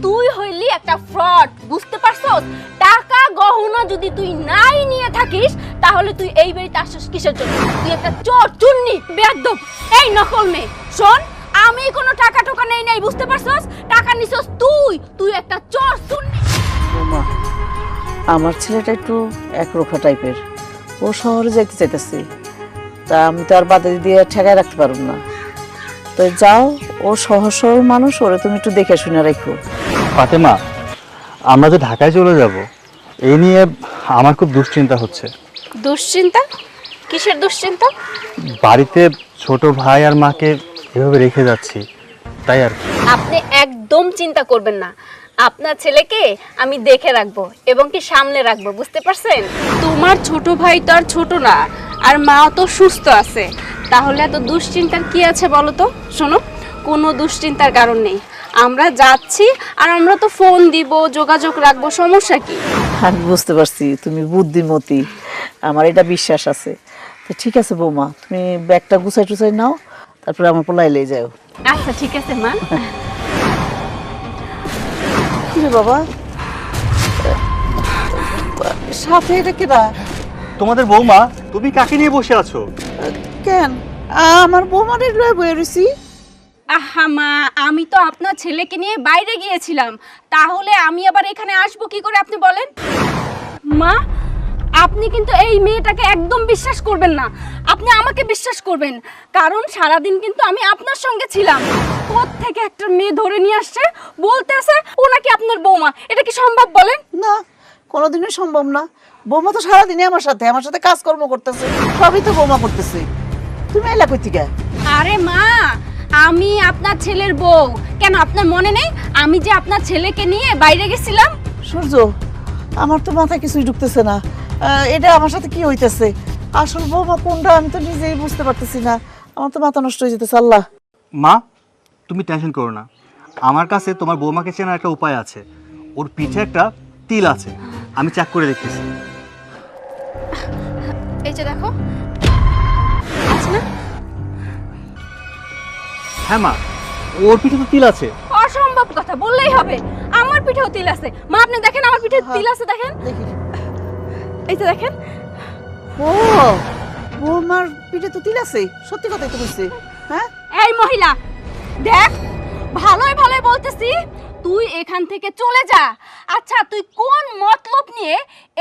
তুই হইলি একটা ফ্রড, বুঝতে পারছস? টাকা গহনা যদি তুই নাই নিয়ে থাকিস তাহলে তুই এই বাড়িতে আসছিস কিসের জন্য? তুই একটা চোর চুন্নি বেয়াদব। এই নকল মেয়ে, শোন, আমি কোনো টাকা টোকা নেই নাই, বুঝতে পারছস? টাকা নিছস তুই একটা চোর চুন্নি। বৌমা, আমার ছেলেটা একটু একরোখা টাইপের, ও শহরে যাইতে চাইতেছে, তা আমি তো আর বাধা দিয়ে ঠেকায় রাখতে পারব না। তো যাও, ও সহজ সরল মানুষ, ওরে তুমি একটু দেখে শুনে রাখো। ফাতেমা, আমরা যে ঢাকায় চলে যাব এই নিয়ে আমার খুব দুশ্চিন্তা হচ্ছে। দুশ্চিন্তা? কিসের দুশ্চিন্তা? বাড়িতে ছোট ভাই আর মাকে এভাবে রেখে যাচ্ছি, তাই আর কি। আপনি একদম চিন্তা করবেন না, আপনার ছেলেকে আমি দেখে রাখবো এবং কি সামনে রাখবো, বুঝতে পারছেন? তোমার ছোট ভাই তো আর ছোট না, আর মাও তো সুস্থ আছে, তাহলে এত দুশ্চিন্তার কি আছে বলো তো? শোনো, কোনো দুশ্চিন্তার কারণ নেই, আমরা যাচ্ছি আর আমরা তো ফোন দিব, যোগাযোগ রাখবো, সমস্যা কি? আমি বুঝতে পারছি তুমি বুদ্ধিমতী, আমার এটা বিশ্বাস আছে। তো ঠিক আছে বৌমা, তুমি ব্যাগটা গুছাই টুছাই নাও, তারপরে আমার পোলাই লে যাও। আচ্ছা ঠিক আছে মা। বাবা, সাথে এটা কেনা? তোমাদের বৌমা, তুমি কাকে নিয়ে বসে আছো? কেন আমার বৌমাদের লয়ে বয়ে রইছি? আহা মা, আমি তো আপনার ছেলেকে নিয়ে বাইরে গিয়েছিলাম, তাহলে আমি আবার এখানে আসবো কি করে আপনি বলেন? মা, আপনি কিন্তু এই মেয়েটাকে একদম বিশ্বাস করবেন না, আপনি আমাকে বিশ্বাস করবেন, কারণ সারাদিন কিন্তু আমি আপনার সঙ্গে ছিলাম। কোত্থেকে একটা মেয়ে ধরে নিয়ে আসছে, বলতেছে ও নাকি আপনার বৌমা। এটা কি সম্ভব বলেন? না, কোনোদিনই সম্ভব না। বৌমা তো সারাদিনই আমার সাথে কাজকর্ম করতেছে, সবই তো বৌমা করতেছে। তুমি এলা কই থেকে? আরে মা, আমি আপনার ছেলের বউ। কেন আপনার মনে নেই আমি যে আপনার ছেলেকে নিয়ে বাইরে গেছিলাম? সূর্য, আমার তো মাথায় কিছুই ঢুকতেছে না, এটা আমার সাথে কি হইতেছে? আসল বৌমা কোনটা আমি তো নিজেই বুঝতে পারতেছি না, আমার তো মাথা নষ্ট হয়ে যেতেছে। আল্লাহ। মা, তুমি টেনশন করো না, আমার কাছে তোমার বৌমাকে চেনার একটা উপায় আছে। ওর পিঠে একটা তিল আছে, আমি চেক করে দেখতেছি। এই যে দেখো, আছে না? হ্যাঁ মা, ওর পিঠে তো তিল আছে। অসম্ভব কথা বললেই হবে, আমার পিঠেও তিল আছে। মা আপনি দেখেন, আমার পিঠে তিল আছে, দেখেন, দেখি। এই যে দেখেন। ও, বৌমার পিঠে তো তিল আছে, সত্যি কথাই তো বলছি। হ্যাঁ, এই মহিলা, দেখ, ভালোই ভালোই বলতেছি, তুই এখান থেকে চলে যা। আচ্ছা, তুই কোন মতলব নিয়ে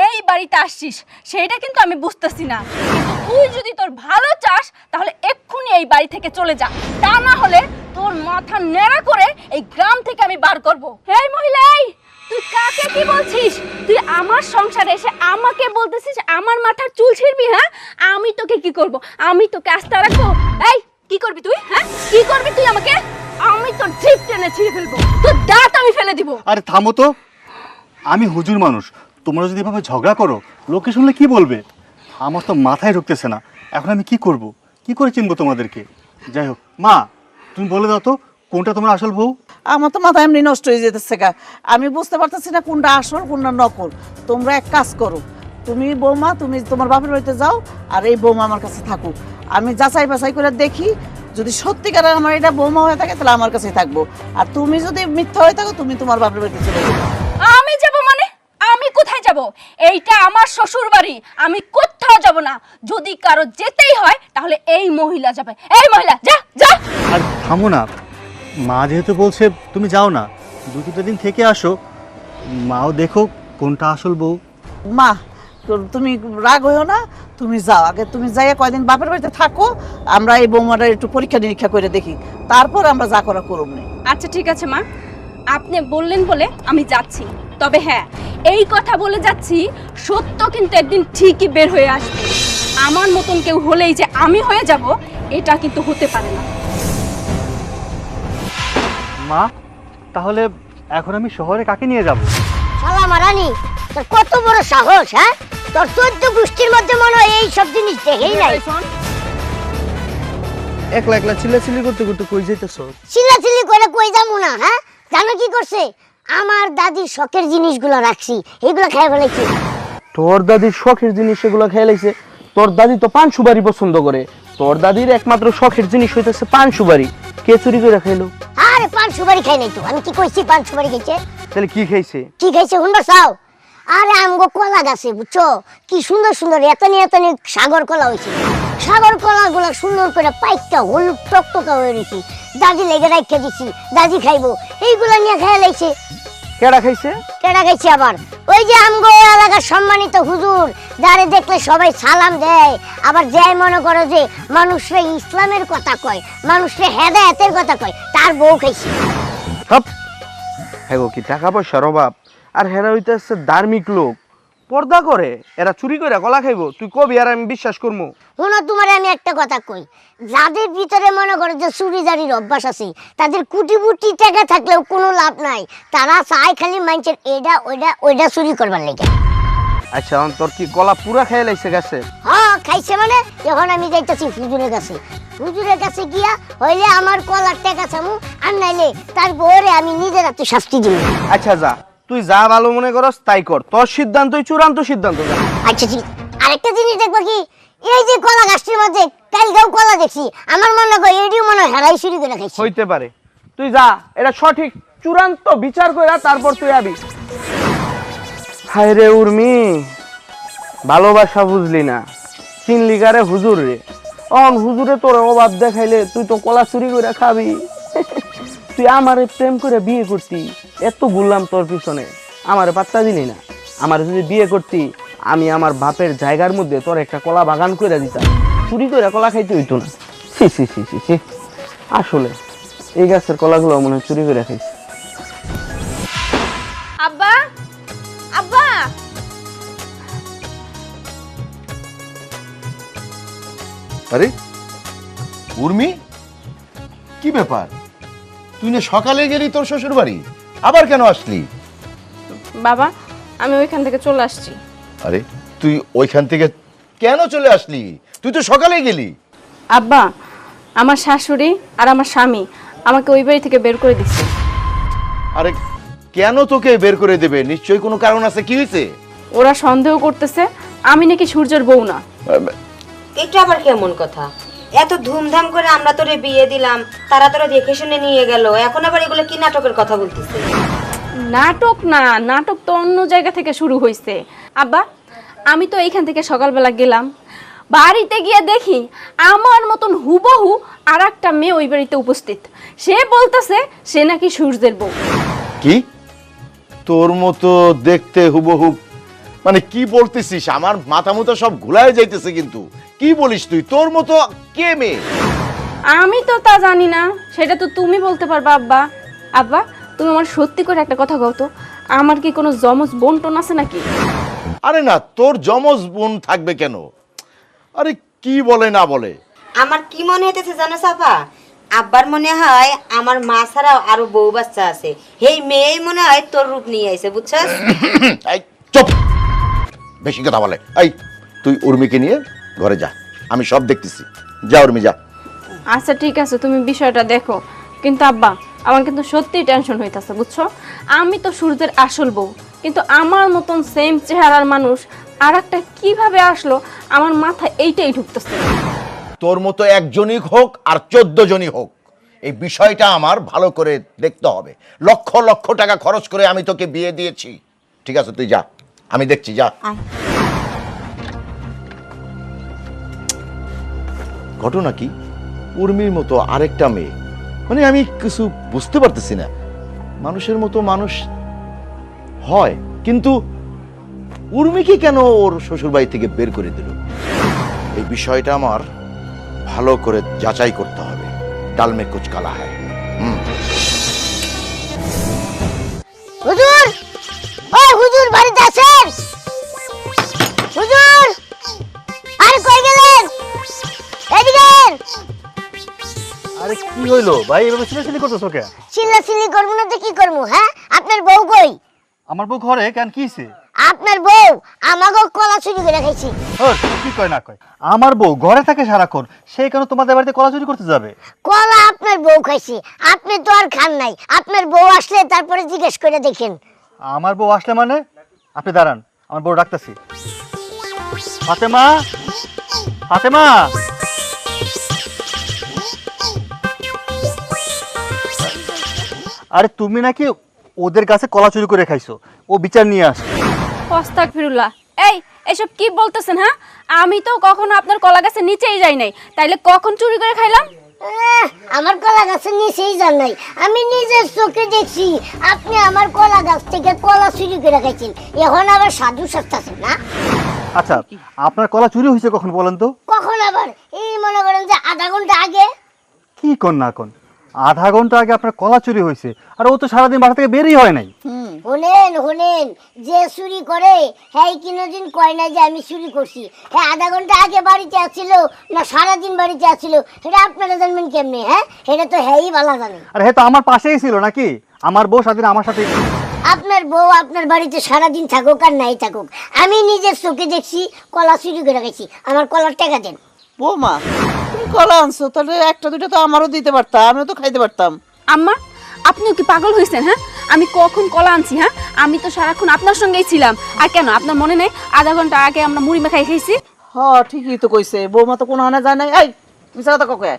এই বাড়িতে আসছিস সেটা কিন্তু আমি বুঝতেছি না, কিন্তু তুই যদি তোর ভালো চাস তাহলে এক্ষুনি এই বাড়ি থেকে চলে যা, তা না হলে তোর মাথা নেড়া করে এই গ্রাম থেকে আমি বার করব। এই মহিলা, এই, তুই কাকে কি বলছিস? তুই আমার সংসারে এসে আমাকে বলতেছিস আমার মাথার চুল ছিঁড়বি? হ্যাঁ, আমি তোকে কি করব? আমি তোকে আস্তে রাখবো? এই, কি করবি তুই? হ্যাঁ, কি করবি তুই আমাকে? আমি তোর জিভ টেনে ছিঁড়ে ফেলবো, তোর দাঁত আমি ফেলে দিব। আরে থামো তো, আমি হুজুর মানুষ, তোমরা যদি এভাবে ঝগড়া করো লোকে শুনলে কি বলবে? আমার তো মাথায় ঢুকতেছে না, এখন আমি কি করব, কি করে চিনবো তোমাদেরকে? যাই হোক মা, তুমি বলে দাও তো কোনটা তোমার আসল বউ? আমার তো মাথা এমনি নষ্ট হয়ে যেতেছে গা, আমি বুঝতে পারতেছি না কোনটা আসল কোনটা নকল। তোমরা এক কাজ করো, তুমি বৌমা তুমি তোমার বাপের বাড়িতে যাও, আর এই বৌমা আমার কাছে থাকুক। আমি যাচাই বাছাই করে দেখি, যদি সত্যিকার আমার এটা বৌমা হয়ে থাকে তাহলে আমার কাছেই থাকবো, আর তুমি যদি মিথ্যা হয়ে থাকো তুমি তোমার বাপের বাড়িতে চলে যাবে। আমি যাব মানে? আমি কোথায় যাব? এইটা আমার শ্বশুর বাড়ি, আমি কোথাও যাব না। যদি কারো যেতেই হয় তাহলে এই মহিলা যাবে। এই মহিলা, যা যা। আর থামো না, মা যেহেতু বলছে তুমি যাও না, দু তিনটা দিন থেকে আসো, মাও দেখো কোনটা আসল বউ। মা, তুমি রাগ হইও না, তুমি যাও আগে, তুমি যাইয়া কয়দিন বাপের বাড়িতে থাকো, আমরা এই বৌমাটা একটু পরীক্ষা নিরীক্ষা করে দেখি, তারপর আমরা যা করা করব না। আচ্ছা ঠিক আছে মা, আপনি বললেন বলে আমি যাচ্ছি, তবে হ্যাঁ, এই কথা বলে যাচ্ছি, সত্য কিন্তু একদিন ঠিকই বের হয়ে আসবে। আমার মতন কেউ হলেই যে আমি হয়ে যাব, এটা কিন্তু হতে পারে না। মা, তাহলে এখন আমি শহরে কাকে নিয়ে যাব? শালা মারানি, তোর কত বড় সাহস! হ্যাঁ, তোর 14 গোষ্ঠীর মধ্যে মনে হয় এই সব জিনিস দেখেই নাই। একলা একলা চিল্লাচিল্লি করতে করতে কই যাইতেছো? চিল্লাচিল্লি করে কই যাবো না? হ্যাঁ, জানো কি করছে? আমার দাদির শখের জিনিসগুলো রাখছি, এগুলো খেয়ে ফেলেছি। তোর দাদির শখের জিনিস এগুলো খেয়ে লাইছে? তোর দাদি তো পান সুপারি পছন্দ করে, তোর দাদির একমাত্র শখের জিনিস হইতেছে পান সুপারি, কে চুরি করে খাইলো? আর আরে পান সুপারি খাই নাই তো, আমি কি কইছি পান সুপারি খাইছে? তাহলে কি খাইছে? কি খাইছে শুনবা চাও? আরে আমগো কলা গাছে বুঝছো কি সুন্দর সুন্দর এতনি সাগর কলা হয়েছে। সাগর কলা গুলা সুন্দর করে পাইকা হলুদ টকটকা হয়ে রয়েছে। দাদি লেগে রাখতে দিছি, দাদি খাইবো, এইগুলা নিয়ে খেয়ে লাইছে। কেডা খাইছে? কেডা খাইছে আবার? ওই যে আমগো এলাকার সম্মানিত হুজুর, যারে দেখলে সবাই সালাম দেয়, আবার যাই মনে করো যে মানুষরা ইসলামের কথা কয়, মানুষরা হেদায়েতের কথা কয়, তার বউ খাইছে। হাপ, হ্যাঁ গো, কি টাকা পয়সার অভাব? আর হেরা হইতেছে ধার্মিক লোক, পর্দা করে, এরা চুরি করে কলা খাইবো? তুই কবি আর আমি বিশ্বাস করবো? শোনো, তোমারে আমি একটা কথা কই, যাদের ভিতরে মনে করো যে চুরিদারির অভ্যাস আছে, তাদের কোটি কোটি টাকা থাকলেও কোনো লাভ নাই। তারা চায় খালি মানুষের এটা ওইটা ওইটা চুরি করবার লেগে। আচ্ছা, তোর কি কলা পুরা খেয়ে লাইছে গেছে? হ্যাঁ খাইছে, মানে যখন আমি যাইতেছি হুজুরের কাছে, হুজুরের কাছে গিয়া হইলে আমার কলার টাকা চামু, আর নাইলে তার বউরে আমি নিজের হাতে শাস্তি দিব। আচ্ছা যা, তুই যা ভালো মনে করস তাই কর, তোর সিদ্ধান্তই চূড়ান্ত সিদ্ধান্ত। যা। আচ্ছা ঠিক। আরেকটা জিনিস দেখবো কি, এই যে কলা গাছটির মধ্যে কালকেও কলা দেখছি, আমার মনে হয় এটিও মনে হয় হেরাই চুরি করে খাইছে। হইতে পারে, তুই যা, এটা সঠিক চূড়ান্ত বিচার কইরা তারপর তুই আবি। হায় রে উর্মি, ভালোবাসা বুঝলি না, চিনলি কারে হুজুর রে। অন হুজুরে তোর অভাব দেখাইলে তুই তো কলা চুরি করে খাবি। তুই আমারে প্রেম করে বিয়ে করতি, এত বললাম তোর পিছনে, আমারে পাত্তা দিলি না। আমার যদি বিয়ে করতি, আমি আমার বাপের জায়গার মধ্যে তোর একটা কলা বাগান করে দিতাম, চুরি করে কলা খাইতে হইতো না। ছি ছি ছি ছি ছি, আসলে এই গাছের কলাগুলো মনে হয় চুরি করে খাইছে। আব্বা, আব্বা, আরে উর্মি, কি ব্যাপার? তুই না সকালে গেলি তোর শ্বশুর বাড়ি, আবার কেন আসলি? বাবা, আমি ওইখান থেকে চলে আসছি। আরে তুই ওইখান থেকে কেন চলে আসলি? তুই তো সকালে গেলি। আব্বা, আমার শাশুড়ি আর আমার স্বামী আমাকে ওই বাড়ি থেকে বের করে দিচ্ছে। আরে কেন তোকে বের করে দেবে? নিশ্চয়ই কোনো কারণ আছে, কি হয়েছে? ওরা সন্দেহ করতেছে আমি নাকি সূর্যের বউ না। এটা আবার কেমন কথা? এত ধুমধাম করে আমরা তোরে বিয়ে দিলাম, তারা তোরা দেখে শুনে নিয়ে গেল, এখন আবার এগুলো কি নাটকের কথা বলতেছে? নাটক না, নাটক তো অন্য জায়গা থেকে শুরু হয়েছে। আব্বা, আমি তো এইখান থেকে সকালবেলা গেলাম, বাড়িতে গিয়ে দেখি আমার মতন হুবহু আর একটা মেয়ে ওই বাড়িতে উপস্থিত। সে বলতেছে সে নাকি সূর্যের বউ। কি তোর মতো দেখতে হুবহু? মানে কি বলতেছিস? আমার মাথা মতো সব ঘুলায় যাইতেছে। কিন্তু কি বলিস তুই? তোর মতো কে মেয়ে? আমি তো তা জানি না, সেটা তো তুমি বলতে পারবা আব্বা। আব্বা, তুমি আমার সত্যি করে একটা কথা কও তো, আমার কি কোনো জমজ বোন টোন আছে নাকি? আরে না, তোর যমজ বোন থাকবে কেন? আরে কি বলে না বলে। আমার কি মনে হইতেছে জানো সাফা? আব্বার মনে হয় আমার মা ছাড়াও আরো বউ বাচ্চা আছে, এই মেয়েই মনে হয় তোর রূপ নিয়ে আইছে, বুঝছস? এই চুপ, বেশি কথা বলে। এই তুই উর্মিকে নিয়ে ঘরে যা, আমি সব দেখতেছি। যা উর্মি, যা। আচ্ছা ঠিক আছে, তুমি বিষয়টা দেখো। কিন্তু আব্বা, আমার কিন্তু সত্যিই টেনশন হইতাছে, বুঝছো? আমি তো সূর্যের আসল বউ, কিন্তু আমার মতন সেম চেহারার মানুষ আর একটা কিভাবে আসলো, আমার মাথায় এইটাই ঢুকতেছে। তোর মতো একজনই হোক আর 14 জনই হোক, এই বিষয়টা আমার ভালো করে দেখতে হবে। লক্ষ লক্ষ টাকা খরচ করে আমি তোকে বিয়ে দিয়েছি। ঠিক আছে, তুই যা, আমি দেখছি, যা। ঘটনা কি? উর্মির মতো আরেকটা মেয়ে, মানে আমি কিছু বুঝতে পারতেছি না। মানুষের মতো মানুষ হয়, কিন্তু উর্মিকে কেন ওর শ্বশুর বাড়ি থেকে বের করে দিল? এই বিষয়টা আমার ভালো করে যাচাই করতে হবে। ডাল মে কুচ কালা হ্যায়। হুজুর, ও হুজুর বাড়িতে আছেন? হুজুর, আর কই গেলেন? এদিকে। আরে কি হইলো ভাই, এভাবে চিল্লাচিল্লি করতেছো কে? চিল্লাচিল্লি করবো না তো কি করবো? হ্যাঁ, আপনার বউ কই? আমার বউ ঘরে, কেন কি হইছে? আপনার বউ আমাকে কলা চুরি করে খাইছি। কি কয় না কয়? আমার বউ ঘরে থাকে সারাক্ষণ, সেই কেন তোমাদের বাড়িতে কলা চুরি করতে যাবে? কলা আপনার বউ খাইছি, আপনি তো আর খান নাই। আপনার বউ আসলে তারপরে জিজ্ঞেস করে দেখেন। আমার বউ আসলে মানে? আপনি দাঁড়ান, আমার বউ ডাকতেছি। ফাতেমা, ফাতেমা। আরে তুমি নাকি ওদের কাছে কলা চুরি করে খাইছো, ও বিচার নিয়ে আসে। আস্তাগফিরুল্লাহ। এইসব কি বলতেছেন হ্যাঁ? আমি তো কখনো আপনার কলা গাছের নিচেই যাই নাই, তাইলে কখন চুরি করে খাইলাম? আমার কলা গাছের নিচেই যান নাই, আমি নিজের চোখে দেখছি আপনি আমার কলা গাছ থেকে কলা চুরি করে খাইছেন। এখন আবার সাধু সাজতেছেন না? আচ্ছা, আপনার কলা চুরি হয়েছে কখন বলেন তো? কখন আবার? এই মনে করেন যে আধা ঘন্টা আগে। কি কোন না কোন, আধা ঘন্টা আগে আপনার কলা চুরি হয়েছে, আর ও তো সারাদিন বাসা থেকে বেরই হয় নাই। শুনেন, যে চুরি করে হ্যাঁ কোনোদিন কয় না যে আমি চুরি করছি। হ্যাঁ আধা ঘন্টা আগে বাড়িতে আসছিল না সারাদিন বাড়িতে আসছিল, সেটা আপনারা জানবেন কেমনে? হ্যাঁ সেটা তো হ্যাঁই ভালো জানে। আর হ্যাঁ তো আমার পাশেই ছিল নাকি, আমার বউ সারাদিন আমার সাথে। আপনার বউ আপনার বাড়িতে সারাদিন থাকুক আর নাই থাকুক, আমি নিজের চোখে দেখছি কলা চুরি করে গেছি। আমার কলার টাকা দেন। বৌমা তুমি কলা আনছো, তাহলে একটা দুইটা তো আমারও দিতে পারতাম, আমিও তো খাইতে পারতাম। আম্মা, আপনিও কি পাগল হয়েছেন? হ্যাঁ, আমি কখন কলা আনছি? হ্যাঁ, আমি তো সারাক্ষণ আপনার সঙ্গেই ছিলাম। আর কেন, আপনার মনে নেই আধা ঘন্টা আগে আমরা মুড়ি মেখাই খাইছি? ঠিকই তো কইছে, বৌমা তো কোনো হানা যায় নাই। এই মিছা কথা ককে?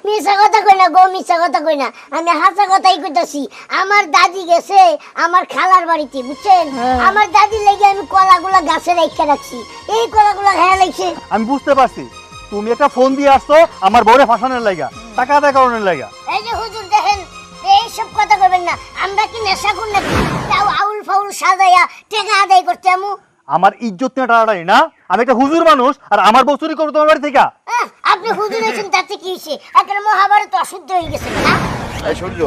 মিছা কথা কই না গো, মিছা কথা কই না, আমি হাসা কথাই কইতাছি। আমার দাদি গেছে আমার খালার বাড়িতে, বুঝছেন? আমার দাদি লেগে আমি কলাগুলা গাছে রেখে রাখছি, এই কলাগুলা খেয়ে লাগছে। আমি বুঝতে পারছি তুমি একটা ফোন দিয়ে আসছো আমার বউরে ফাঁসানোর লাগা, টাকা আদায় করানোর লাগা। এই যে হুজুর দেখেন, এইসব কথা কইবেন না। আমরা কি নেশা করি নাকি তাও আউল ফাউল সাজাইয়া টাকা আদায় করতে আমু? আমার ইজ্জত নিয়ে টানাটানি না, আমি একটা হুজুর মানুষ, আর আমার বউ চুরি করবো তোমার বাড়ি থেকে? আপনি হুজুর হয়েছেন তাতে কি হয়েছে? একটা মহাভারত অশুদ্ধ হয়ে গেছে না? এই সূর্য,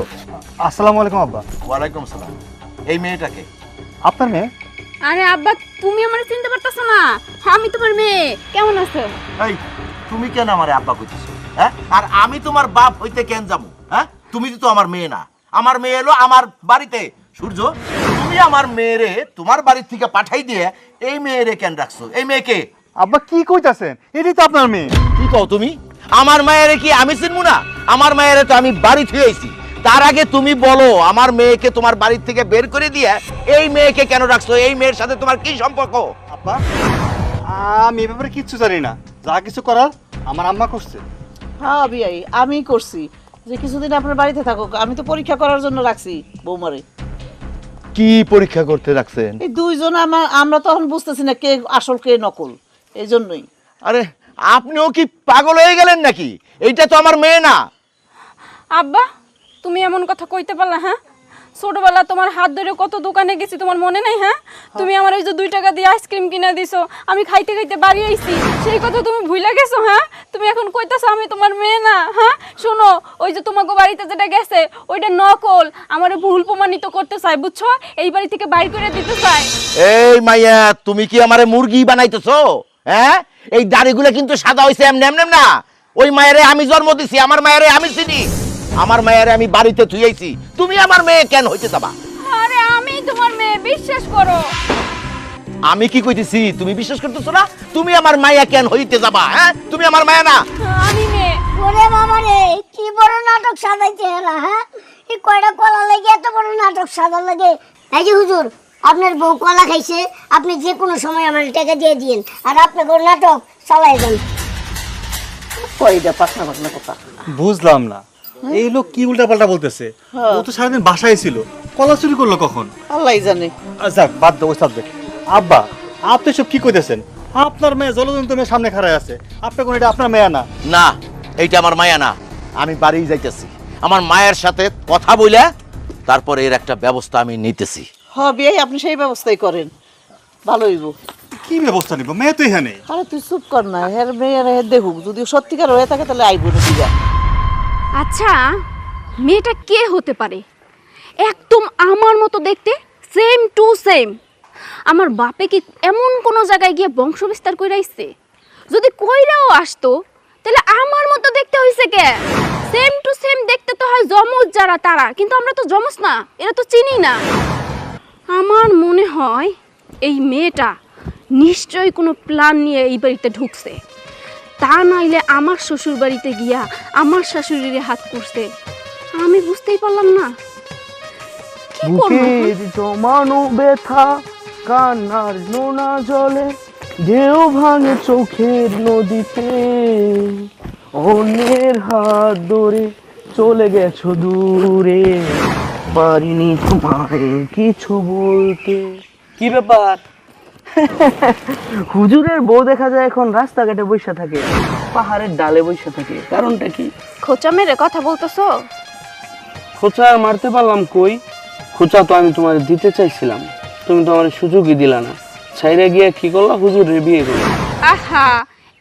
আসসালামু আলাইকুম আব্বা। ওয়ালাইকুম সালাম। এই মেয়েটাকে? আপনার মেয়ে? আরে আব্বা, তুমি আমার চিনতে পারতেছো না? আমি তোমার মেয়ে। কেমন আছো? এই তুমি কেন আমারে আব্বা কইতেছো? হ্যাঁ, আর আমি তোমার বাপ হইতে কেন যাবো? হ্যাঁ, তুমি তো আমার মেয়ে না। আমার মেয়ে এলো আমার বাড়িতে। সূর্য, তুমি আমার মেয়েরে তোমার বাড়ির থেকে পাঠাই দিয়ে এই মেয়েরে কেন রাখছো? এই মেয়েকে? আব্বা কি কইতাছেন? এটাই তো আপনার মেয়ে। কি কও তুমি? আমার মায়েরে কি আমি চিনবো না? আমার মায়েরে তো আমি বাড়ি থেকে আইছি। তার আগে তুমি বলো, আমার মেয়েকে তোমার বাড়ি থেকে বের করে দিয়ে এই মেয়েকে কেন রাখছো? এই মেয়ের সাথে তোমার কি সম্পর্ক? আব্বা, আমি এ ব্যাপারে কিচ্ছু জানি না, যা কিছু করার আমার আম্মা করছে। হ্যাঁ বিয়াই, আমি করছি যে কিছুদিন আপনার বাড়িতে থাকুক। আমি তো পরীক্ষা করার জন্য রাখছি বৌমারে। কি পরীক্ষা করতে রাখছেন? এই দুইজন আমরা তখন বুঝতেছি না কে আসল কে নকল, এই জন্যই। আরে আপনিও কি পাগল হয়ে গেলেন নাকি? এইটা তো আমার মেয়ে না। আব্বা, তুমি এমন কথা কইতে পারলা? হ্যাঁ, ছোটবেলা তোমার হাত ধরে কত দোকানে গেছি, তোমার মনে নাই? হ্যাঁ, তুমি আমার ওই যে 2 টাকা দিয়ে আইসক্রিম কিনে দিছো, আমি খাইতে খাইতে বাড়ি আইছি, সেই কথা তুমি ভুলে গেছো? হ্যাঁ, তুমি এখন কইতাছো আমি তোমার মেয়ে না? হ্যাঁ শোনো, ওই যে তোমাকে বাড়িতে যেটা গেছে ওইটা নকল, আমারে ভুল প্রমাণিত করতে চাই, বুঝছো? এই বাড়ি থেকে বাইর করে দিতে চাই। এই মাইয়া, তুমি কি আমারে মুরগি বানাইতেছো? হ্যাঁ, এই দাড়িগুলো কিন্তু সাদা হইছে এমনি এমনি না। ওই মায়েরে আমি জন্ম দিছি, আমার মায়েরে আমি চিনি, আমার মায়েরে আমি বাড়িতে থুইয়াইছি। তুমি আমার মেয়ে কেন হইতে যাবা? আরে আমি তোমার মেয়ে, বিশ্বাস করো। আমি কি কইতেছি তুমি বিশ্বাস করতেছো না? তুমি আমার মায়া কেন হইতে যাবা? হ্যাঁ, তুমি আমার মায়া না। আমি মেয়ে। ওরে বাবা রে, কি বড় নাটক সাজাইছে এরা! হ্যাঁ, এই কয়টা কলা লাগে এত বড় নাটক সাজার লাগে? এই যে হুজুর, আপনার বউ কলা খাইছে, আপনি যে কোনো সময় আমার টাকা দিয়ে দিন, আর আপনি কোন নাটক চালাই যান। কয়টা পাতলা পাতলা কথা। বুঝলাম না, এই লোক কি উল্টাপাল্টা বলতেছে। ও তো সারাদিন বাসায় ছিল, কলা চুরি করলো কখন? আল্লাহ জানে। আচ্ছা বাদ দাও ওই সাবজেক্ট। আব্বা, আপনি সব কি কইতেছেন? আপনার মেয়ে জলজন্ত মেয়ে সামনে খাড়ায় আছে, আপনি কোন এটা আপনার মেয়ে না? না, এইটা আমার মায়া না। আমি বাড়ি যাইতেছি, আমার মায়ের সাথে কথা বইলা তারপর এর একটা ব্যবস্থা আমি নিতেছি। হ্যাঁ বিয়াই, আপনি সেই ব্যবস্থাই করেন, ভালো হইব। কি ব্যবস্থা নিব? মেয়ে তো এখানে। আরে তুই চুপ কর না, হের মেয়ের দেখুক, যদি সত্যিকার হয়ে থাকে তাহলে আইব না। ঠিক আছে, আচ্ছা, মেয়েটা কে হতে পারে? একদম আমার মতো দেখতে, সেম টু সেম। আমার বাপে কি এমন কোনো জায়গায় গিয়ে বংশ বিস্তার কইরা আইছে? যদি কইরাও আসতো তাহলে আমার মতো দেখতে হইছে কে? সেম টু সেম দেখতে তো হয় যমজ যারা তারা, কিন্তু আমরা তো যমজ না, এরা তো চিনি না। আমার মনে হয় এই মেয়েটা নিশ্চয়ই কোনো প্ল্যান নিয়ে এই বাড়িতে ঢুকছে, তা নাইলে আমার শ্বশুর বাড়িতে গিয়া আমার শাশুড়িরে হাত করছে। আমি বুঝতেই পারলাম না কি করব। বুকের জমানো ব্যথা কান্নার নোনা জলে, ঢেউ ভাঙে চোখের নদীতে, অন্যের হাত ধরে চলে গেছো দূরে। পারিনি তোমায় কিছু বলতে। কি ব্যাপার? হুজুরের বউ দেখা যায় এখন রাস্তাঘাটে বসে থাকে, পাহাড়ের ডালে বসে থাকে, কারণটা কি? খোঁচা মেরে কথা বলতেছো? খোঁচা মারতে পারলাম কই? খোঁচা তো আমি তোমার দিতে চাইছিলাম, তুমি তো আমার সুযোগই দিলা না। ছাইরে গিয়ে কি করলা? হুজুরের বিয়ে করলা। আহা,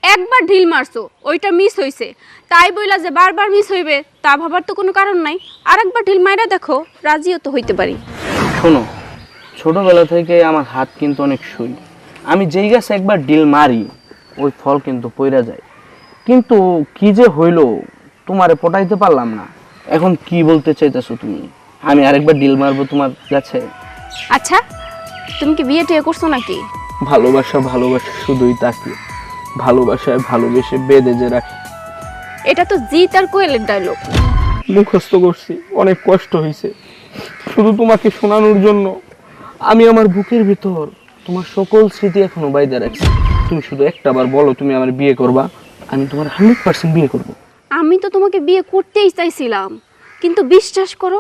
একবার ঢিল মারছো, ওইটা মিস হইছে, তাই বইলা যে বারবার মিস হইবে তা ভাবার তো কোনো কারণ নাই। আরেকবার ঢিল মাইরা দেখো, রাজিও তো হইতে পারি। শোনো, ছোটবেলা থেকে আমার হাত কিন্তু অনেক সুই। আমি যেই গাছে একবার ডিল মারি ওই ফল কিন্তু পইরা যায়। কিন্তু কি যে হইলো, তোমারে পটাইতে পারলাম না। এখন কি বলতে চাইতেছো তুমি? আমি আরেকবার ডিল মারবো তোমার কাছে? আচ্ছা, তুমি কি বিয়ে টিয়ে করছো নাকি? ভালোবাসা ভালোবাসা শুধুই তাকে ভালোবাসায় ভালোবেসে বেঁধে যে রাখি। এটা তো জিৎ আর কোয়েলের ডায়লগ। মুখস্থ করছি, অনেক কষ্ট হয়েছে শুধু তোমাকে শোনানোর জন্য। আমি আমার বুকের ভিতর তোমার সকল স্মৃতি এখনো বাইদা রাখছি। তুমি শুধু একটাবার বলো তুমি আমার বিয়ে করবা, আমি তোমার 100% বিয়ে করব। আমি তো তোমাকে বিয়ে করতেই চাইছিলাম, কিন্তু বিশ্বাস করো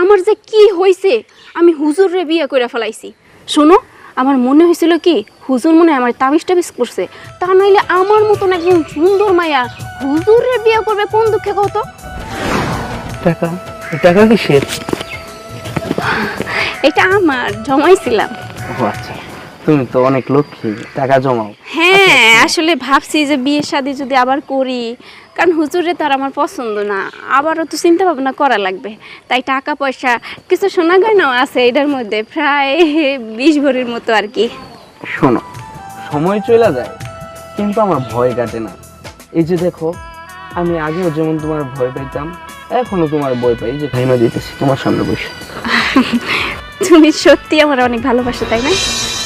আমার যে কি হয়েছে, আমি হুজুরে বিয়ে করে ফেলাইছি। শোনো, আমার মনে হয়েছিল কি হুজুর মনে হয় আমার তাবিজ টাবিজ করছে, তা নইলে আমার মতন একজন সুন্দর মায়া হুজুরে বিয়ে করবে কোন দুঃখে কত। টাকা? টাকা কিসের? এটা আমার জমাইছিলাম। ও আচ্ছা, তুমি তো অনেক লক্ষ্মী, টাকা জমাও। হ্যাঁ, আসলে ভাবছি যে বিয়ে শাদী যদি আবার করি, কারণ হুজুরে তো আর আমার পছন্দ না, আবারও তো চিন্তা ভাবনা করা লাগবে। তাই টাকা পয়সা কিছু সোনা গয়নাও আছে এটার মধ্যে, প্রায় 20 ভরির মতো আর কি। শোনো, সময় চলে যায় কিন্তু আমার ভয় কাটে না। এই যে দেখো, আমি আগেও যেমন তোমার ভয় পাইতাম, এখনো তোমার ভয় পাই। যে ভাইমা দিতেছি তোমার সামনে বসে। তুমি সত্যি আমার অনেক ভালোবাসো, তাই না?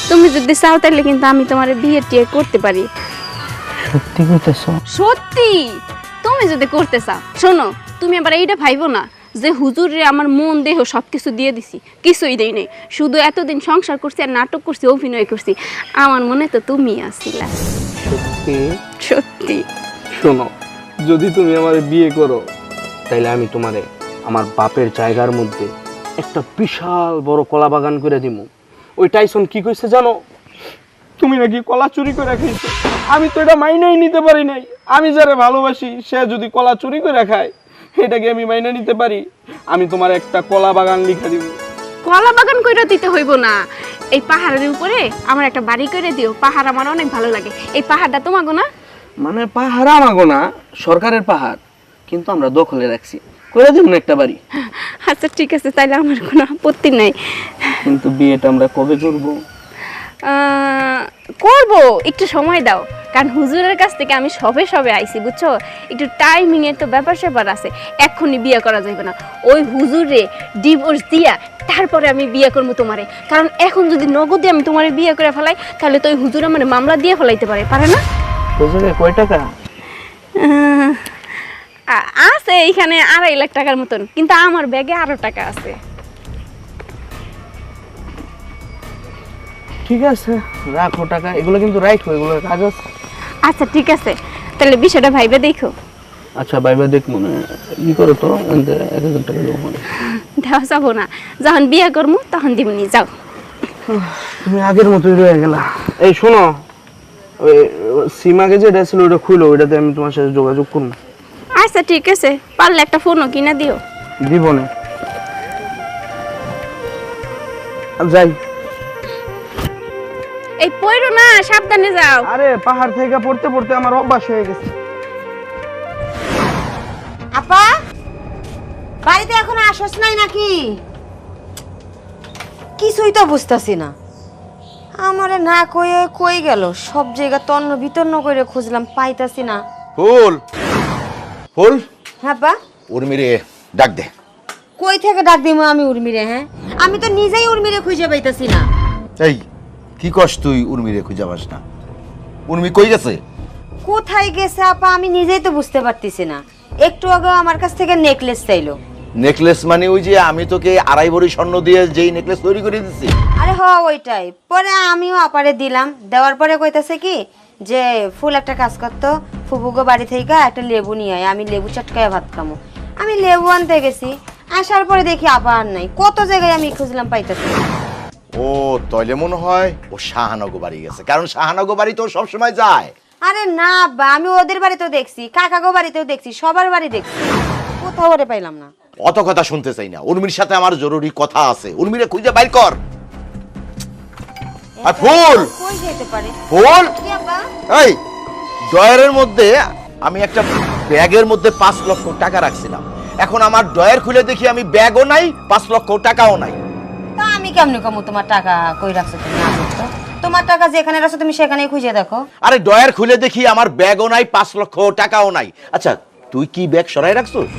তুমি যদি চাও তাহলে কিন্তু আমি তোমার বিয়ে টিয়ে করতে পারি। সত্যি কইতেছো? সত্যি, তুমি যদি করতে চাও। শোনো, তুমি আবার এইটা ভাইবো না যে হুজুরে আমার মন দেহ সবকিছু দিয়ে দিছি, কিছুই দেই নাই। শুধু এতদিন সংসার করছি আর নাটক করছি, অভিনয় করছি, আমার মনে তো তুমি আসিলা। সত্যি? সত্যি। শোনো, যদি তুমি আমার বিয়ে করো তাইলে আমি তোমারে আমার বাপের জায়গার মধ্যে একটা বিশাল বড় কলা বাগান করে দিব। ওই টাইসন কি কইছে জানো? তুমি নাকি কলা চুরি করে খাইছো। আমি তো এটা মাইনাই নিতে পারি নাই। আমি যারে ভালোবাসি সে যদি কলা চুরি করে খায়, এটাকে আমি মাইনা নিতে পারি? আমি তোমার একটা কলা বাগান লিখে দিব। কলা বাগান কইরা দিতে হইব না, এই পাহাড়ের উপরে আমার একটা বাড়ি করে দিও। পাহাড় আমার অনেক ভালো লাগে। এই পাহাড়টা তোমাগো না? মানে পাহাড় আমাগো না, সরকারের পাহাড়, কিন্তু আমরা দখলে রাখছি। করে দিব না একটা বাড়ি? আচ্ছা ঠিক আছে, তাইলে আমার কোনো আপত্তি নাই। কিন্তু বিয়েটা আমরা কবে করব? করব, একটু সময় দাও, কারণ হুজুরের কাছ থেকে আমি সবে সবে আইছি, বুঝছো? একটু টাইমিং এর তো ব্যাপার স্যাপার আছে, এক্ষুনি বিয়ে করা যাবে না। ওই হুজুরে ডিভোর্স দিয়া তারপরে আমি বিয়ে করবো তোমারে। কারণ এখন যদি নগদে আমি তোমারে বিয়ে করে ফেলাই, তাহলে তো ওই হুজুর আমার মামলা দিয়ে ফেলাইতে পারে, পারে না? হুজুরে কয় টাকা আছে এখানে 2.5 লাখ টাকার মতন, কিন্তু আমার ব্যাগে আরো টাকা আছে। ঠিক আছে, রাখো টাকা, এগুলো কিন্তু রাইট হয়ে এগুলোর কাজ আছে। আচ্ছা ঠিক আছে, তাহলে বিষয়টা ভাইবে দেখো। আচ্ছা ভাইবা দেখ, মনে ই করো তো, 1000 টাকা দেবো। মানে দেওয়া যাবো না, যখন বিয়ে করবো তখন দিবনি, যাও। তুমি আগের মতোই রয়ে গেলা। এই শোনো, ওই সীমাকে যেটা ছিল ওটা খুলো, ওইটাতে আমি তোমার সাথে যোগাযোগ করবো। আচ্ছা ঠিক আছে, পারলে একটা ফোনও কিনা দিও। দিব না, যাই। এই পয়রো না, সাবধানে যাও। আরে পাহাড় থেকে পড়তে পড়তে আমার অভ্যাস হয়ে গেছে। আপা, বাড়িতে এখন আসছ নাই নাকি? কিছুই তো বুঝতেছি না। আমারে না কয়ে কই গেল, সব জায়গা তন্ন বিতন্ন করে খুঁজলাম, পাইতাছি না। ফুল ফুল হ্যাঁ বা, উর্মিরে ডাক দে। কই থেকে ডাক দিমু আমি উর্মিরে? হ্যাঁ, আমি তো নিজেই উর্মিরে খুঁজে পাইতাছি না। এই কি কস তুই উর্মিরে খুঁজে পাস না? উর্মি কই গেছে? কোথায় গেছে আপা আমি নিজেই তো বুঝতে পারতেছি না। একটু আগে আমার কাছ থেকে নেকলেস চাইলো। নেকলেস মানে ওই যে আমি তোকে 2.5 ভরি স্বর্ণ দিয়ে যেই নেকলেস তৈরি করে দিছি? আরে হ, ওইটাই। পরে আমিও আপারে দিলাম, দেওয়ার পরে কইতাছে কি যে ফুল একটা কাজ করতো, ফুবুগো বাড়ি থেকে একটা লেবু নিয়ে আয়, আমি লেবু চটকায় ভাত খামো। আমি লেবু আনতে গেছি, আসার পরে দেখি আপা আর নাই, কত জায়গায় আমি খুঁজলাম পাইতেছি না। ও তাইলে মনে হয় ও শাহানগো বাড়ি গেছে, কারণ শাহানগো বাড়ি তো সবসময় যায়। আরে না আব্বা, আমি ওদের বাড়িতেও দেখছি, কাকাগো বাড়িতেও দেখছি, সবার বাড়ি দেখছি, কোথাও ওরে পাইলাম না। অত কথা শুনতে চাই না, উর্মির সাথে আমার জরুরি কথা আছে। উর্মিরে খুঁজে বাইর কর। আর ফুল কই যেতে পারে? ফুল কি আব্বা? এই ডয়ারের মধ্যে আমি একটা ব্যাগের মধ্যে 5 লক্ষ টাকা রাখছিলাম। এখন আমার ডয়ার খুলে দেখি আমি ব্যাগও নাই, 5 লক্ষ টাকাও নাই। তা আমি কেমনে কমু তোমার টাকা কই রাখছো তুমি? আসো তো, তোমার টাকা যেখানে রাখছো তুমি সেখানেই খুঁজে দেখো। আরে ডয়ার খুলে দেখি আমার ব্যাগও নাই, 5 লক্ষ টাকাও নাই। আচ্ছা তুই কি ব্যাগ সরাই রাখছিস?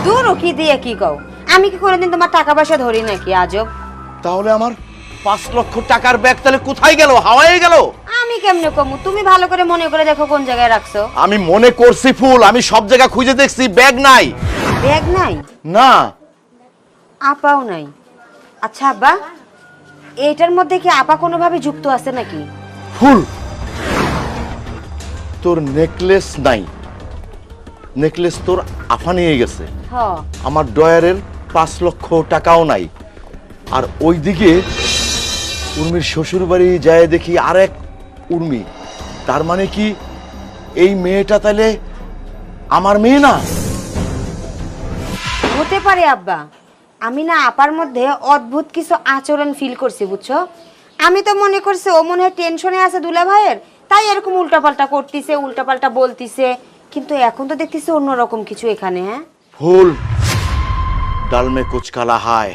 দূর কি দিয়ে কি কও? আমি কি কোনোদিন তোমার টাকা পয়সা ধরি নাকি? আজব। তাহলে আমার 5 লক্ষ টাকার ব্যাগ তাহলে কোথায় গেল? হাওয়ায় গেল? আমি কেমনে কমু? তুমি ভালো করে মনে করে দেখো কোন জায়গায় রাখছো। আমি মনে করছি ফুল, আমি সব জায়গা খুঁজে দেখছি, ব্যাগ নাই। ব্যাগ নাই? না। আপাও নাই? আচ্ছা আব্বা, এইটার মধ্যে কি আপা কোনোভাবে যুক্ত আছে নাকি? ফুল তোর নেকলেস নাই, নেকলেস তোর আফা নিয়ে গেছে। হ, আমার ডয়ারের 5 লক্ষ টাকাও নাই। আর ওইদিকে উর্মির শ্বশুর বাড়ি যায় দেখি আরেক উর্মি। তার মানে কি এই মেয়েটা তাহলে আমার মেয়ে না? হতে পারে আব্বা। আমি না আপার মধ্যে অদ্ভুত কিছু আচরণ ফিল করছি, বুঝছো? আমি তো মনে করছি ও মনে হয় টেনশনে আছে দুলা ভাইয়ের, তাই এরকম উল্টাপাল্টা করতেছে, উল্টাপাল্টা বলতিছে। কিন্তু এখন তো দেখতেছি অন্যরকম কিছু এখানে। হ্যাঁ ফুল ডালমে কুচকালা হায়,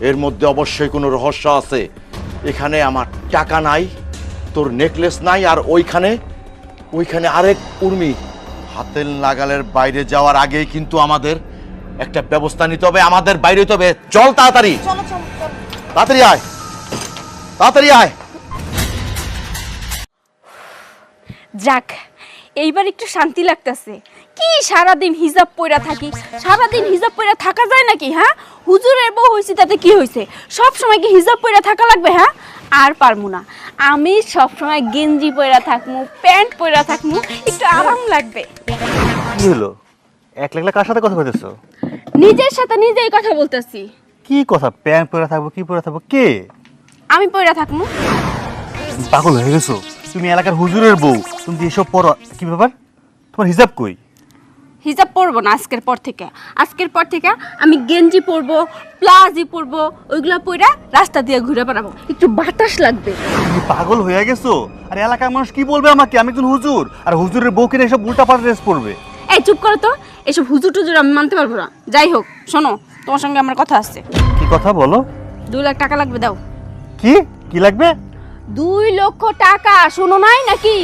এর মধ্যে অবশ্যই কোনো রহস্য আছে। এখানে আমার টাকা নাই, তোর নেকলেস নাই, আর ওইখানে আরেক উর্মি। হাতের নাগালের বাইরে যাওয়ার আগেই কিন্তু আমাদের একটা ব্যবস্থা নিতে হবে, আমাদের বাইরে হতে হবে। চল তাড়াতাড়ি, তাড়াতাড়ি আয়, তাড়াতাড়ি আয়। যাক, এইবার একটু শান্তি লাগতেছে। কি সারাদিন হিজাব পইরা থাকি? সারাদিন হিজাব পইরা থাকা যায় নাকি? হ্যাঁ, হুজুরের বউ হইছি তাতে কি হইছে? সব সময় কি হিজাব পইরা থাকা লাগবে? হ্যাঁ, আর পারমু না। আমি সব সময় গেঞ্জি পইরা থাকমু, প্যান্ট পইরা থাকমু, একটু আরাম লাগবে। কি হলো? একলা একলা কার সাথে কথা কইতেছো? নিজের সাথে নিজেই কথা বলতেছি। কি কথা? প্যান্ট পরে থাকবো, কি পরে থাকবো? কে? আমি পইরা থাকমু। তুমি পাগল হয়ে গেছো? তুমি এলাকার হুজুরের বউ, তুমি এসব পরো? কি ব্যাপার? তোমার হিজাব কই? হিজাব পরবো না আজকের পর থেকে। আজকের পর থেকে আমি গেঞ্জি পরবো, প্লাজি পরবো, ওইগুলা পইরা রাস্তা দিয়ে ঘুরে বেড়াবো, একটু বাতাস লাগবে। তুমি পাগল হয়ে গেছো? আর এলাকার মানুষ কি বলবে আমাকে? আমি একজন হুজুর, আর হুজুরের বউ কিনে এসব উল্টাপাল্টা ড্রেস পরবে। এই চুপ করো তো, এসব হুজুর টুজুর আমি মানতে পারবো না। যাই হোক, শোনো, তোমার সঙ্গে আমার কথা আছে। কি কথা বলো? 2 লাখ টাকা লাগবে, দাও। কি কি লাগবে? 2 লক্ষ টাকা, শোনো নাই নাকি?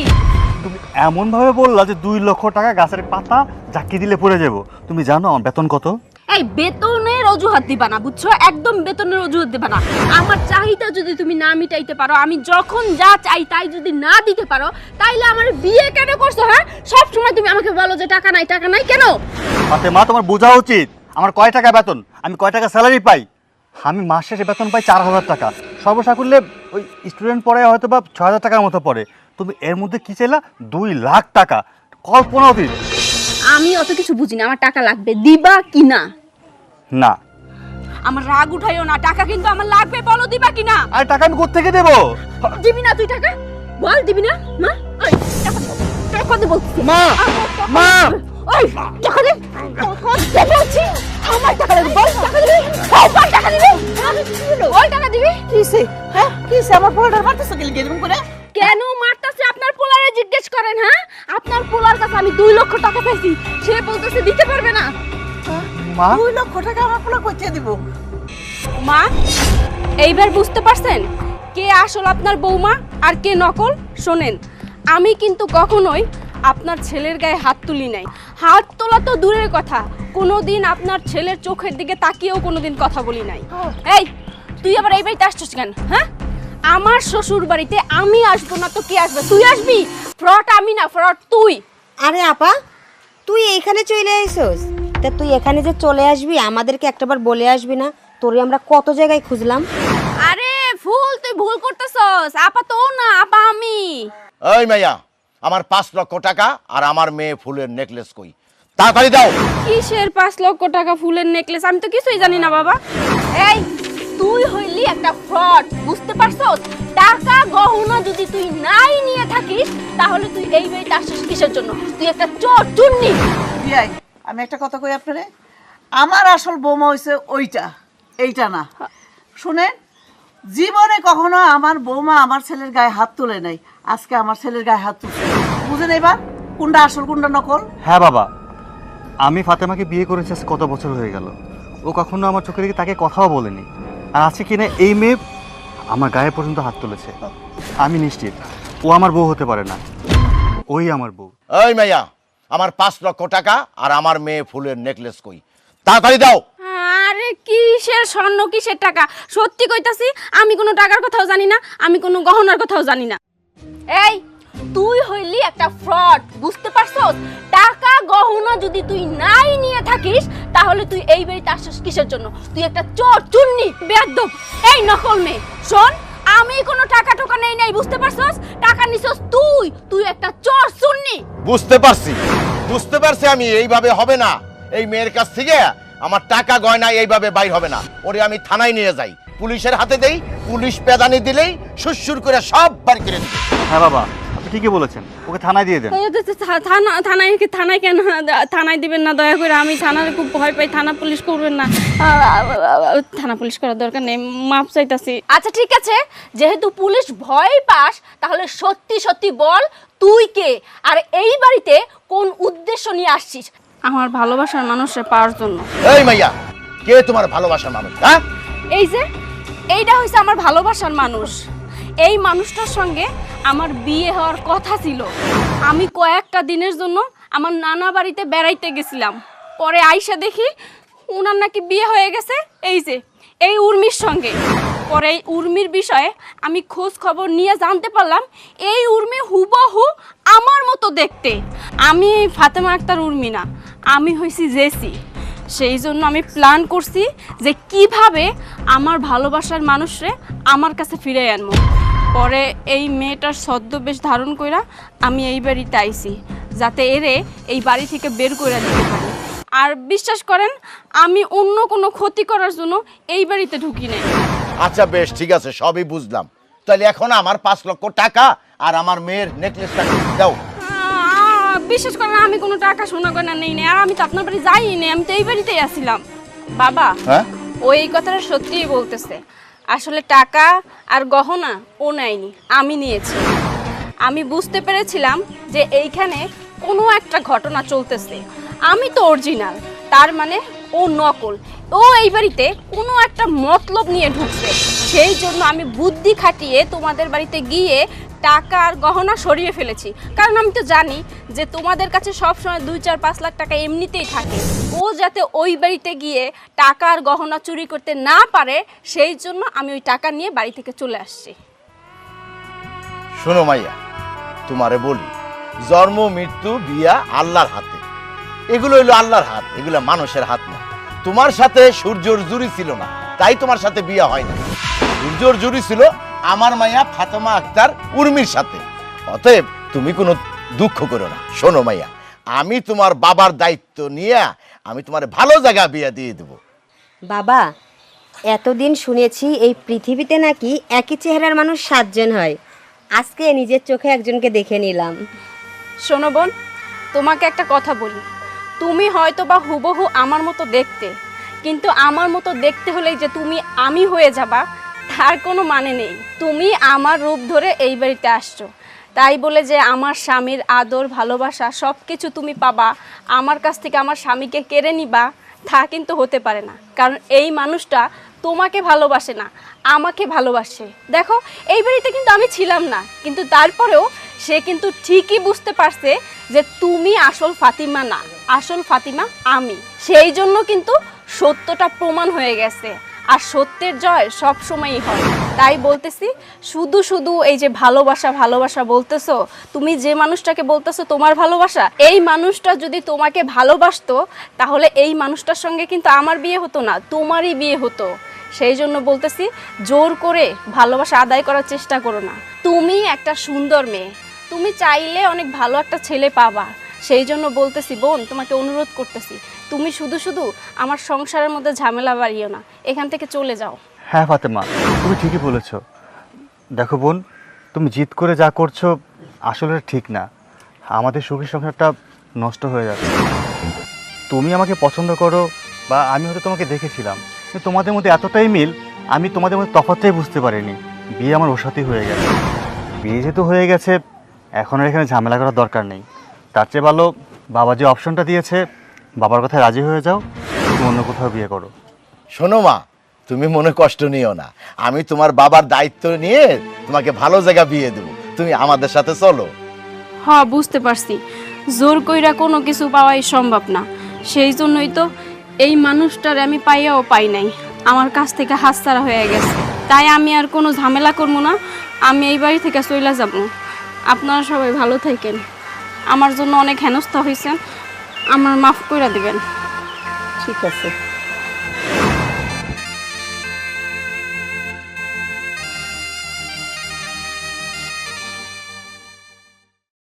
তুমি এমন ভাবে বললা যে 2 লক্ষ টাকা গাছের পাতা জাকি দিলে পড়ে যাব। তুমি জানো আমার বেতন কত? এই বেতনের অজুহাত দিবা না, বুঝছো? একদম বেতনের অজুহাত দিবা না। আমার চাহিদা যদি তুমি না মিটাইতে পারো, আমি যখন যা চাই তাই যদি না দিতে পারো, তাইলে আমার বিয়ে কেন করছো? হ্যাঁ, সব সময় তুমি আমাকে বলো যে টাকা নাই, টাকা নাই। কেন? মা, তোমার বোঝা উচিত আমার কয় টাকা বেতন, আমি কয় টাকা স্যালারি পাই। আমি মাস শেষে বেতন পাই 4000 টাকা। সর্বসাকুল্যে ওই স্টুডেন্ট পড়ে হয়তো বা 6000 টাকার মতো পড়ে। তুমি এর মধ্যে কি চাইলা? 2 লাখ টাকা? কল্পনা অতীত। আমি অত কিছু বুঝি না, আমার টাকা লাগবে, দিবা কি না? না। আমার রাগ উঠাইও না, টাকা কিন্তু আমার লাগবে, বলো দিবা কি না? আর টাকা আমি কোত্থেকে দেবো? দিবি না তুই টাকা? বল দিবি না? মা, ওই টাকা দে, টাকা দে বলছি। মা, মা, ওই টাকা দে, টাকা দে বলছি। আমার টাকা দে, বল টাকা দিবি? বল টাকা দিবি? বল টাকা দিবি? কিসে? হ্যাঁ কিসে? আমার পোলাটার মারতেছ কি লিগে এরকম করে? কেন মারতাছে? আপনার পোলারে জিজ্ঞেস করেন। হ্যাঁ, আপনার পোলার কাছে আমি 2 লক্ষ টাকা পেয়েছি, সে বলতেছে দিতে পারবে না। মা, 2 লক্ষ টাকা আমার পোলা কইতে দিব? মা, এইবার বুঝতে পারছেন কে আসল আপনার বৌমা আর কে নকল? শোনেন, আমি কিন্তু কখনোই আপনার ছেলের গায়ে হাত তুলি নাই। হাত তোলা তো দূরের কথা, কোনোদিন আপনার ছেলের চোখের দিকে তাকিয়েও কোনোদিন কথা বলি নাই। এই, তুই আবার এই বাড়িতে আসছিস কেন? হ্যাঁ, আমার শ্বশুর বাড়িতে আমি আসবো না তো কে আসবে? তুই আসবি। ফ্রড আমি না, ফ্রড তুই। আরে আপা, তুই এইখানে চলে আইছস? তা তুই এখানে যে চলে আসবি আমাদেরকে একটাবার বলে আসবি না? তোরে আমরা কত জায়গায় খুঁজলাম। আরে ফুল, তুই ভুল করতেছস। আপা তো না, আপা আমি। এই মাইয়া, আমার 5 লক্ষ টাকা আর আমার মেয়ে ফুলের নেকলেস কই? তাড়াতাড়ি দাও। কিসের 5 লক্ষ টাকা ফুলের নেকলেস? আমি তো কিছুই জানি না বাবা। এই তুই হইলি একটা ফ্রড, বুঝতে পারছস? টাকা গহনা যদি তুই নাই নিয়ে থাকিস তাহলে তুই এই বাড়িতে আসছিস কিসের জন্য? তুই একটা চোর চুন্নি। বিয়াই, আমি একটা কথা কই আপনারে, আমার আসল বৌমা হইছে ওইটা, এইটা না। শুনেন, জীবনে কখনো আমার বৌমা আমার ছেলের গায়ে হাত তোলে নাই, আজকে আমার ছেলের গায়ে হাত তুলছে। বুঝেন এবার কোনটা আসল কোনটা নকল? হ্যাঁ বাবা, আমি ফাতেমাকে বিয়ে করেছি আজকে কত বছর হয়ে গেল, ও কখনো আমার চোখে দিকে তাকে কথাও বলেনি, আর আজকে কিনা এই মেয়ে আমার গায়ে পর্যন্ত হাত তুলেছে। আমি নিশ্চিত ও আমার বউ হতে পারে না, ওই আমার বউ। এই মাইয়া, আমার 5 লক্ষ টাকা আর আমার মেয়ে ফুলের নেকলেস কই? তাড়াতাড়ি দাও। আরে কিসের স্বর্ণ, কিসের টাকা? সত্যি কইতাছি আমি কোনো টাকার কথাও জানি না, আমি কোনো গহনার কথাও জানি না। এই তুই হইলি একটা ফ্রড, বুঝতে পারছস? টাকা গহনা যদি তুই নাই নিয়ে থাকিস তাহলে তুই এই বাড়িতে আসছিস কিসের জন্য? তুই একটা চোর চুন্নি, বেয়াদব। এই নকল মেয়ে, শোন, আমি কোনো টাকা টোকা নেই নাই, বুঝতে পারছস? টাকা নিছস তুই একটা চোর চুন্নি। বুঝতে পারছি আমি, এইভাবে হবে না। এই মেয়ের কাছ থেকে আমার টাকা গয়না এইভাবে বাইর হবে না। ওরে আমি থানায় নিয়ে যাই, পুলিশের হাতে দেই, পুলিশ পেদানি দিলেই সুরসুর করে সব বাড়ি করে দিবে। হ্যাঁ বাবা, আপনি ঠিকই বলেছেন, ওকে থানায় দিয়ে দেন। থানায় কেন? থানায় দিবেন না দয়া করে, আমি থানার খুব ভয় পাই, থানা পুলিশ করবেন না। থানা পুলিশ করার দরকার নেই, মাপ চাইতাছি। আচ্ছা ঠিক আছে, যেহেতু পুলিশ ভয় পাস তাহলে সত্যি সত্যি বল তুই কে, আর এই বাড়িতে কোন উদ্দেশ্য নিয়ে আসছিস? আমার ভালোবাসার মানুষের পাওয়ার জন্য। এই মাইয়া, কে তোমার ভালোবাসার মানুষ? হ্যাঁ, এইটা হইছে আমার ভালোবাসার মানুষ। এই মানুষটার সঙ্গে আমার বিয়ে হওয়ার কথা ছিল। আমি কয়েকটা দিনের জন্য আমার নানা বাড়িতে বেড়াইতে গেছিলাম, পরে আইসা দেখি ওনার নাকি বিয়ে হয়ে গেছে এই উর্মির সঙ্গে। পরে এই উর্মির বিষয়ে আমি খোঁজ খবর নিয়ে জানতে পারলাম এই উর্মি হুবহু আমার মতো দেখতে। আমি ফাতেমা আক্তার উর্মি না, আমি হইছি জেসি। সেই জন্য আমি প্ল্যান করছি যে কিভাবে আমার ভালোবাসার মানুষরে আমার কাছে ফিরে আনবো। পরে এই মেয়েটার ছদ্মবেশ ধারণ কইরা আমি এই বাড়িতে আইছি, যাতে এরে এই বাড়ি থেকে বের করে দিতে পারি। আর বিশ্বাস করেন, আমি অন্য কোনো ক্ষতি করার জন্য এই বাড়িতে ঢুকি নাই। আচ্ছা বেশ, ঠিক আছে, সবই বুঝলাম। তাহলে এখন আমার 5 লক্ষ টাকা আর আমার মেয়ের নেকলেসটা দাও। বিশ্বাস করেন, আমি কোনো টাকা সোনা গয়না নেই না, আর আমি তো আপনার বাড়ি যাইনি, আমি তো এই বাড়িতেই আসছিলাম। বাবা, হ্যাঁ, ও এই কথাটা সত্যিই বলতেছে। আসলে টাকা আর গহনা ও নেয়নি, আমি নিয়েছি। আমি বুঝতে পেরেছিলাম যে এইখানে কোনো একটা ঘটনা চলতেছে। আমি তো অরিজিনাল, তার মানে ও নকল। ও এই বাড়িতে কোনো একটা মতলব নিয়ে ঢুকছে। সেই জন্য আমি বুদ্ধি খাটিয়ে তোমাদের বাড়িতে গিয়ে টাকা আর গহনা সরিয়ে ফেলেছি, কারণ আমি তো জানি যে তোমাদের কাছে সবসময় 2-4-5 লাখ টাকা এমনিতেই থাকে। ও যাতে ওই বাড়িতে গিয়ে টাকা আর গহনা চুরি করতে না পারে, সেই জন্য আমি ওই টাকা নিয়ে বাড়ি থেকে চলে আসছি। শোনো মাইয়া, তোমারে বলি, জন্ম মৃত্যু বিয়া আল্লাহর হাতে। এগুলো হইলো আল্লাহর হাত, এগুলো মানুষের হাত না। তোমার সাথে সূর্যর জুড়ি ছিল না, তাই তোমার সাথে বিয়া হয় না। সূর্যর জুড়ি ছিল আমার মাইয়া ফাতেমা আক্তার উর্মির সাথে। অতএব তুমি কোনো দুঃখ করো না। শোনো মাইয়া, আমি তোমার বাবার দায়িত্ব নিয়ে আমি তোমার ভালো জায়গা বিয়া দিয়ে দেব। বাবা, এতদিন শুনেছি এই পৃথিবীতে নাকি একই চেহারার মানুষ 7 জন হয়। আজকে নিজের চোখে একজনকে দেখে নিলাম। শোনো বোন, তোমাকে একটা কথা বলি, তুমি হয়তো বা হুবহু আমার মতো দেখতে, কিন্তু আমার মতো দেখতে হলেই যে তুমি আমি হয়ে যাবা তার কোনো মানে নেই। তুমি আমার রূপ ধরে এই বাড়িতে আসছো, তাই বলে যে আমার স্বামীর আদর ভালোবাসা সব কিছু তুমি পাবা, আমার কাছ থেকে আমার স্বামীকে কেড়ে নিবা, তা কিন্তু হতে পারে না। কারণ এই মানুষটা তোমাকে ভালোবাসে না, আমাকে ভালোবাসে। দেখো, এই বাড়িতে কিন্তু আমি ছিলাম না, কিন্তু তারপরেও সে কিন্তু ঠিকই বুঝতে পারছে যে তুমি আসল ফাতিমা না, আসল ফাতিমা আমি। সেই জন্য কিন্তু সত্যটা প্রমাণ হয়ে গেছে, আর সত্যের জয় সব সময়ই হয়। তাই বলতেছি, শুধু শুধু এই যে ভালোবাসা ভালোবাসা বলতেছো, তুমি যে মানুষটাকে বলতেছো তোমার ভালোবাসা, এই মানুষটা যদি তোমাকে ভালোবাসতো তাহলে এই মানুষটার সঙ্গে কিন্তু আমার বিয়ে হতো না, তোমারই বিয়ে হতো। সেই জন্য বলতেছি, জোর করে ভালোবাসা আদায় করার চেষ্টা করো না। তুমি একটা সুন্দর মেয়ে, তুমি চাইলে অনেক ভালো একটা ছেলে পাবা, সেই জন্য বলতেছি বোন, তোমাকে অনুরোধ করতেছি, তুমি শুধু শুধু আমার সংসারের মধ্যে ঝামেলা বাড়িও না, এখান থেকে চলে যাও। হ্যাঁ ফাতেমা, তুমি ঠিকই বলেছ। দেখো বোন, তুমি জিদ করে যা করছো আসলে ঠিক না, আমাদের সুখী সংসারটা নষ্ট হয়ে যাচ্ছে। তুমি আমাকে পছন্দ করো বা আমি হয়তো তোমাকে দেখেছিলাম, কিন্তু তোমাদের মধ্যে এতটাই মিল, আমি তোমাদের মধ্যে তফাৎটাই বুঝতে পারিনি। বিয়ে আমার ওর সাথেই হয়ে গেছে। বিয়ে যেহেতু হয়ে গেছে, এখন আর এখানে ঝামেলা করার দরকার নেই। তার চেয়ে ভালো বাবা যে অপশনটা দিয়েছে, বাবার কথায় রাজি হয়ে যাও, তুমি অন্য কোথাও বিয়ে করো। শোনো মা, তুমি মনে কষ্ট নিও না, আমি তোমার বাবার দায়িত্ব নিয়ে তোমাকে ভালো জায়গা বিয়ে দেবো, তুমি আমাদের সাথে চলো। হ্যাঁ, বুঝতে পারছি, জোর কইরা কোনো কিছু পাওয়াই সম্ভব না। সেই জন্যই তো এই মানুষটার আমি পাইয়াও পাই নাই, আমার কাছ থেকে হাতছাড়া হয়ে গেছে। তাই আমি আর কোনো ঝামেলা করবো না, আমি এই বাড়ি থেকে চলে যাব। আপনারা সবাই ভালো থাকেন, আমার জন্য অনেক হেনস্থা হয়েছেন, আমার মাফ করে দিবেন। ঠিক আছে।